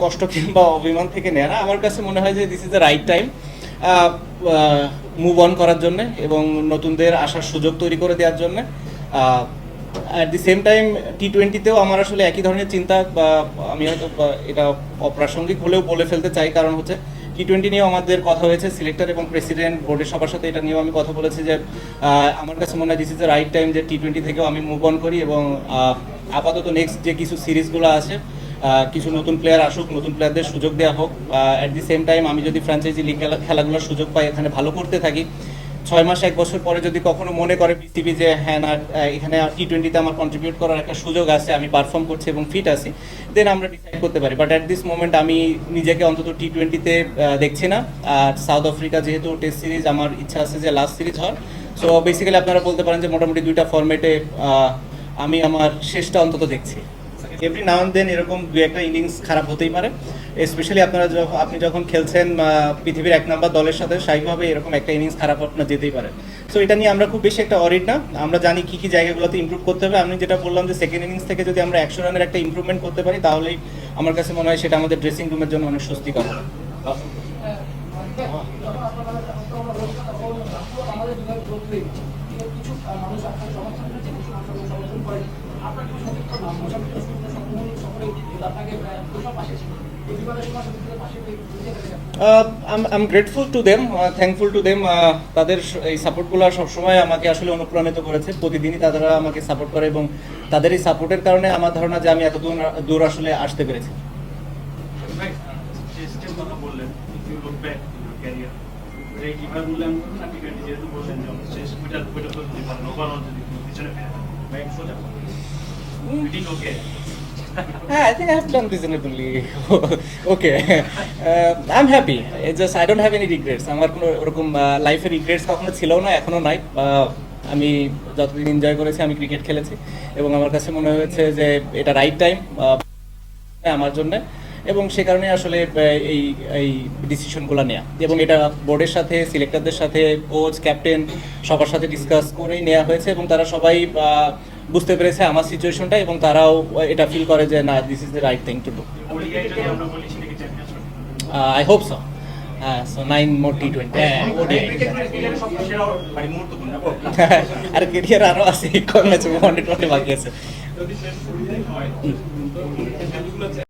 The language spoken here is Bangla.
কষ্ট কিংবা অভিমান থেকে নেয় না, আমার কাছে মনে হয় যে this is the right time move on করার জন্য এবং নতুনদের আসার সুযোগ তৈরি করে দেওয়ার জন্য। অ্যাট দি সেম টাইম টি-20তেও আমার আসলে একই ধরনের চিন্তা, বা আমি হয়তো এটা অপ্রাসঙ্গিক হলেও বলে ফেলতে চাই, কারণ হচ্ছে টি-20 নিয়েও আমাদের কথা হয়েছে, সিলেক্টর এবং প্রেসিডেন্ট বোর্ডের সবার সাথে এটা নিয়েও আমি কথা বলেছি যে আমার কাছে মনে হয় this is the right time যে টি-20 থেকেও আমি মুভ অন করি এবং আপাতত নেক্সট যে কিছু সিরিজগুলো আছে কিছু নতুন প্লেয়ার আসুক, নতুন প্লেয়ারদের সুযোগ দেওয়া হোক। অ্যাট দি সেম টাইম আমি যদি ফ্র্যাঞ্চাইজি লিগ খেলাগুলোর সুযোগ পাই, এখানে ভালো করতে থাকি, 6 মাস 1 বছর পরে যদি কখনো মনে করে বিসিবি যে হ্যাঁ না এখানে টি-20তে আমার কন্ট্রিবিউট করার একটা সুযোগ আছে, আমি পারফর্ম করছি এবং ফিট আছি, দেন আমরা ডিসাইড করতে পারি। বাট অ্যাট দিস মোমেন্ট আমি নিজেকে অন্তত টি-20তে দেখছি না। আর সাউথ আফ্রিকা যেহেতু টেস্ট সিরিজ, আমার ইচ্ছা আছে যে লাস্ট সিরিজ হওয়ার। সো বেসিক্যালি আপনারা বলতে পারেন যে মোটামুটি 2টা ফরম্যাটে আমি আমার শেষটা অন্তত দেখছি। এভরি নাও অ্যান্ড দেন এরকম 2-1টা ইনিংস খারাপ হতেই পারে, স্পেশালি আপনি যখন খেলছেন পৃথিবীর 1 নম্বর দলের সাথে, স্বাভাবিকভাবে এরকম একটা ইনিংস খারাপ আপনার যেতেই পারে। সো এটা নিয়ে আমরা খুব বেশি একটা অরিড না, আমরা জানি কী কী জায়গাগুলোতে ইমপ্রুভ করতে হবে। আমি যেটা বললাম যে সেকেন্ড ইনিংস থেকে যদি আমরা 100 রানের একটা ইমপ্রুভমেন্ট করতে পারি, তাহলেই আমার কাছে মনে হয় সেটা আমাদের ড্রেসিং রুমের জন্য অনেক স্বস্তিকর হবে। I'm grateful to them, thankful to them. তাদের এই সাপোর্টগুলো সবসময় আমাকে আসলে অনুপ্রাণিত করেছে, প্রতিদিনই তারা আমাকে সাপোর্ট করে এবং তাদের এই সাপোর্টের কারণে আমার ধারণা যে আমি এত দূর আসলে আসতে পেরেছি। I think I have done reasonably okay. I'm happy. It's just I don't have any regrets. আমার কোনো ওরকম লাইফে রিগ্রেটস কখনো ছিল না, এখনো নাই। আমি যতদিন এনজয় করেছি, আমি ক্রিকেট খেলেছি এবং আমার কাছে মনে হয়েছে যে এটা রাইট টাইম আমার জন্য, এবং সে কারণে আসলে এই ডিসিশনগুলো নেওয়া, এবং এটা বোর্ডের সাথে, সিলেক্টরদের সাথে, কোচ, ক্যাপ্টেন সবার সাথে ডিসকাস করেই নেওয়া হয়েছে এবং তারা সবাই বুঝতে পেরেছে আমার সিচুয়েশনটা এবং তারাও এটা ফিল করে যে না, this is the right thing to do. I hope so. হ্যাঁ, সো 9 মোর টি-20 ওডিআই। আর কেরিয়ার আরও আছে, কম ম্যাচ 120 বাকি আছে।